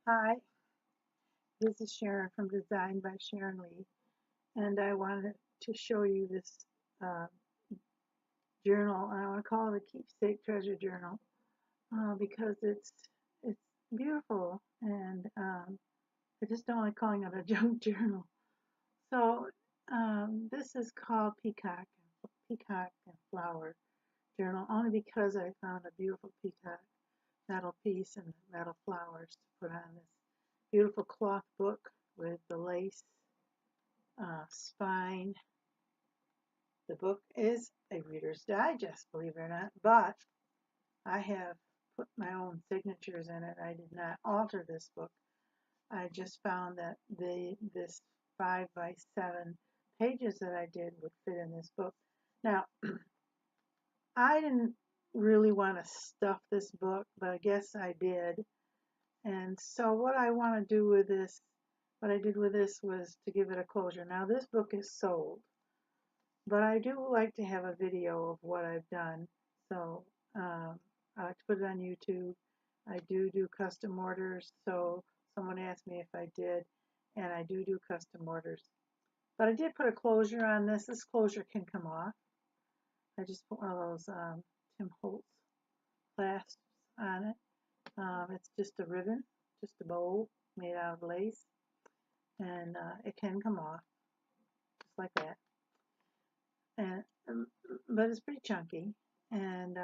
Hi, this is Sharon from Design by Sharon Lee, and I wanted to show you this uh, journal. I want to call it a Keepsake Treasure Journal because it's beautiful, and I just don't like calling it a junk journal. So this is called Peacock and Flower Journal, only because I found a beautiful peacock metal piece and metal flowers to put on this beautiful cloth book with the lace spine. The book is a Reader's Digest, believe it or not, but I have put my own signatures in it. I did not alter this book. I just found that this 5 by 7 pages that I did would fit in this book. Now, I didn't really want to stuff this book, but I guess I did. And so what I want to do with this, what I did with this was to give it a closure. Now this book is sold, but I do like to have a video of what I've done. So I like to put it on YouTube. I do custom orders. So someone asked me if I did, and I do custom orders. But I did put a closure on this. This closure can come off. I just put one of those Tim Holtz clasps on it. It's just a ribbon, just a bow made out of lace, and it can come off just like that. And but it's pretty chunky. And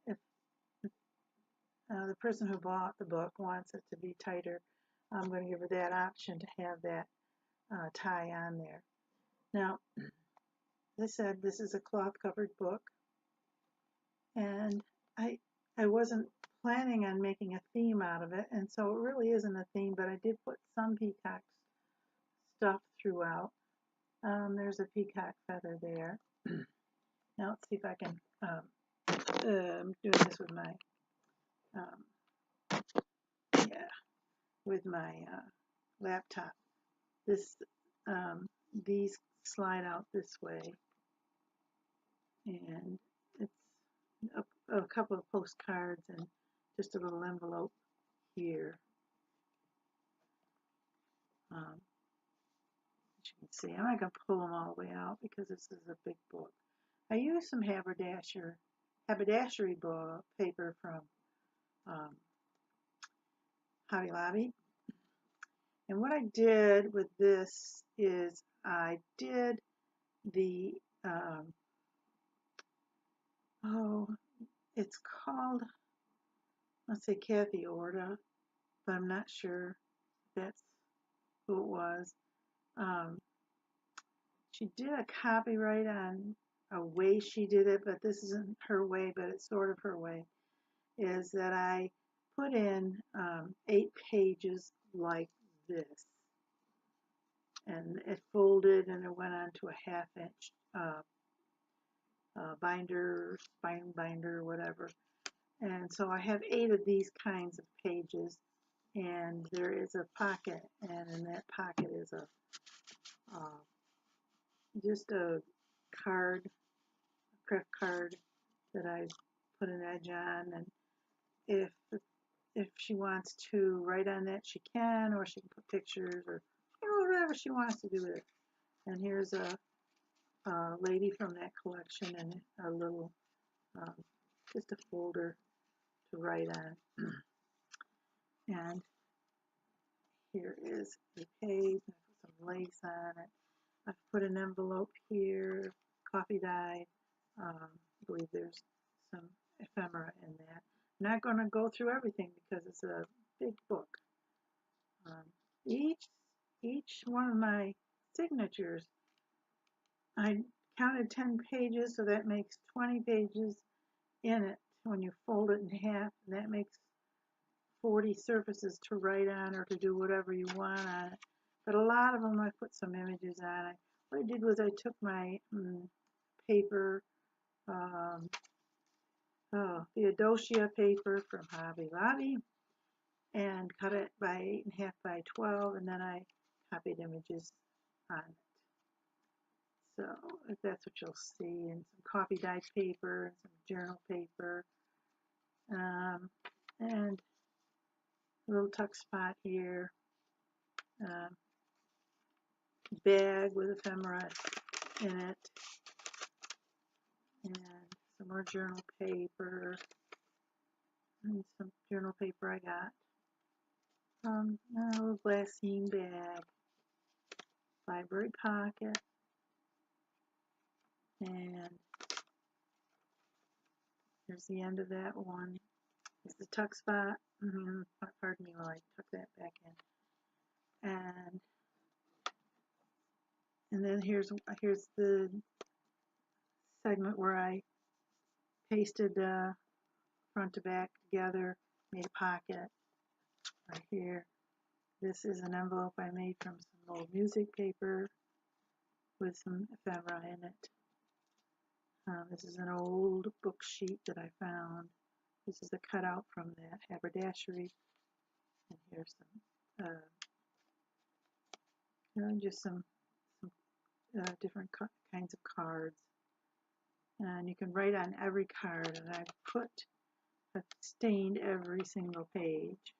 if the person who bought the book wants it to be tighter, I'm going to give her that option to have that tie on there. Now, as I said, this is a cloth-covered book, and I wasn't planning on making a theme out of it, and so it really isn't a theme, but I did put some peacock stuff throughout. There's a peacock feather there. Now let's see if I can. I'm doing this with my yeah, with my laptop. This these slide out this way, and it's a couple of postcards and just a little envelope here. As you can see, I'm not going to pull them all the way out because this is a big book. I used some haberdashery book paper from um, Hobby Lobby. And what I did with this is I did the, it's called, let's say Kathy Orta, but I'm not sure if that's who it was. She did a copyright on a way she did it, but this isn't her way, but it's sort of her way, is that I put in 8 pages like this. And it folded and it went onto a 1/2 inch binder, spine binder, whatever. And so I have 8 of these kinds of pages, and there is a pocket, and in that pocket is a just a card, a craft card that I put an edge on, and if she wants to write on that, she can, or she can put pictures, or whatever she wants to do with it. And here's a lady from that collection, and a little just a folder to write on. And here is a page, and I put some lace on it. I've put an envelope here, coffee dye. I believe there's some ephemera in that. I'm not going to go through everything because it's a big book. Each one of my signatures, I counted 10 pages, so that makes 20 pages in it when you fold it in half, and that makes 40 surfaces to write on or to do whatever you want on it. But a lot of them I put some images on it. What I did was I took my paper, the Adosia paper from Hobby Lobby, and cut it by 8.5 by 12, and then I copied images on it. So if that's what you'll see, and some coffee dye paper, and some journal paper, and a little tuck spot here, bag with ephemera in it, and some more journal paper, and some journal paper I got. A little glassine bag, library pocket, and here's the end of that one. It's the tuck spot. Pardon me while I tuck that back in. And then here's the segment where I pasted front to back together, made a pocket right here. This is an envelope I made from some old music paper with some ephemera in it. This is an old book sheet that I found. This is a cutout from that haberdashery. And here's some, just some different kinds of cards. And you can write on every card, and I've stained every single page.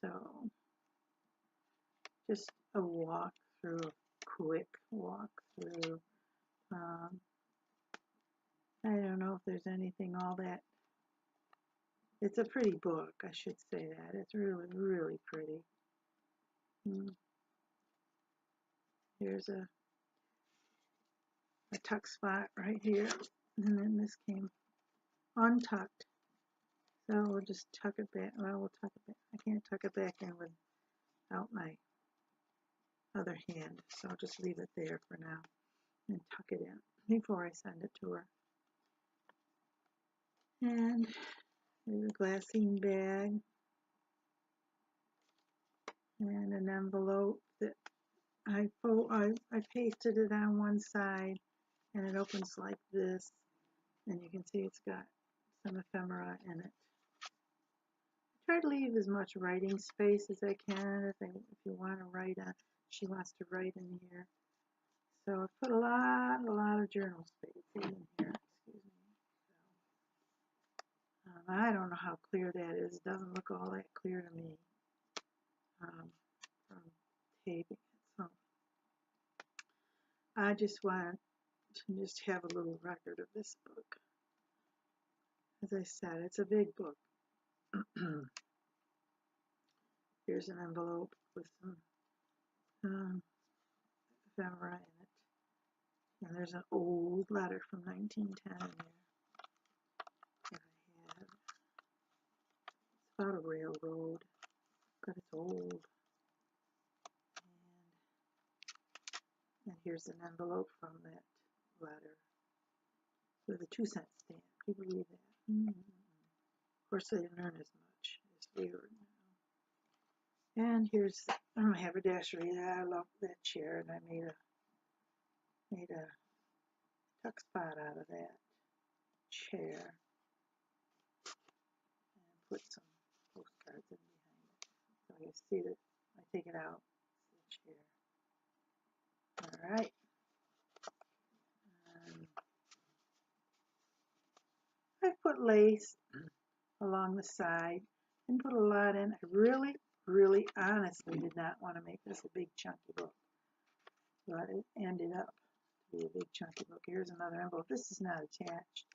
So just a quick walk through. I don't know if there's anything all that. It's a pretty book, I should say that. It's really, really pretty. Here's a tuck spot right here, and then this came untucked. So we'll just tuck it back. Well, we'll tuck it back. I can't tuck it back in without my other hand, so I'll just leave it there for now and tuck it in before I send it to her. And there's a glassine bag and an envelope that I pasted it on one side, and it opens like this, and you can see it's got some ephemera in it. I try to leave as much writing space as I can if you want to write she wants to write in here. So I put a lot of journal space in here. Excuse me. So, I don't know how clear that is. It doesn't look all that clear to me from taping it. So I just want to just have a little record of this book. As I said, it's a big book. Here's an envelope with some ephemera in it. And there's an old letter from 1910 in there that I have. It's about a railroad, but it's old. And here's an envelope from that letter with a 2-cent stamp. Can you believe that? Of course, they didn't earn as much as we earn now. And here's haberdashery. I love that chair, and I made a tuck spot out of that chair and put some postcards in behind it. So you see that I take it out, it's the chair. All right. I put lace along the side and put a lot in. I really honestly did not want to make this a big chunky book, but it ended up to be a big chunky book. Here's another envelope. This is not attached.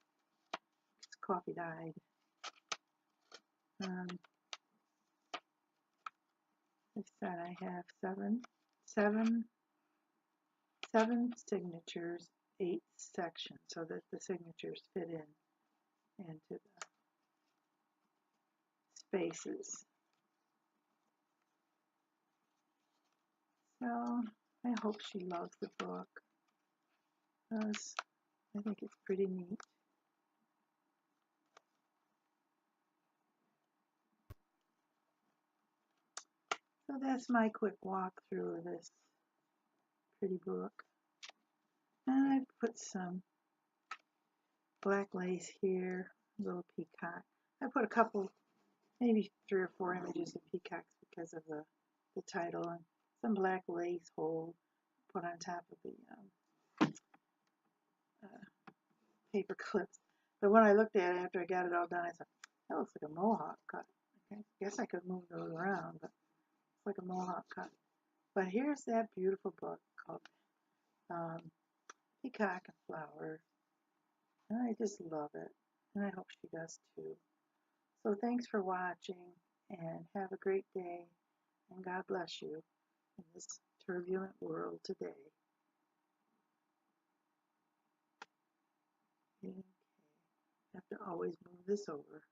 It's coffee dyed. I said I have seven signatures, 8 sections, so that the signatures fit into the spaces. So I hope she loves the book, because I think it's pretty neat. So that's my quick walkthrough of this pretty book. And I put some black lace here, a little peacock. I put a couple, maybe 3 or 4 images of peacocks because of the title, and some black lace hole put on top of the paper clips. But when I looked at it after I got it all done, I thought, that looks like a mohawk cut. I guess I could move those around, but it's like a mohawk cut. But here's that beautiful book called um, Peacock and Flowers, and I just love it, and I hope she does too. So thanks for watching, and have a great day, and God bless you in this turbulent world today. Okay. I have to always move this over.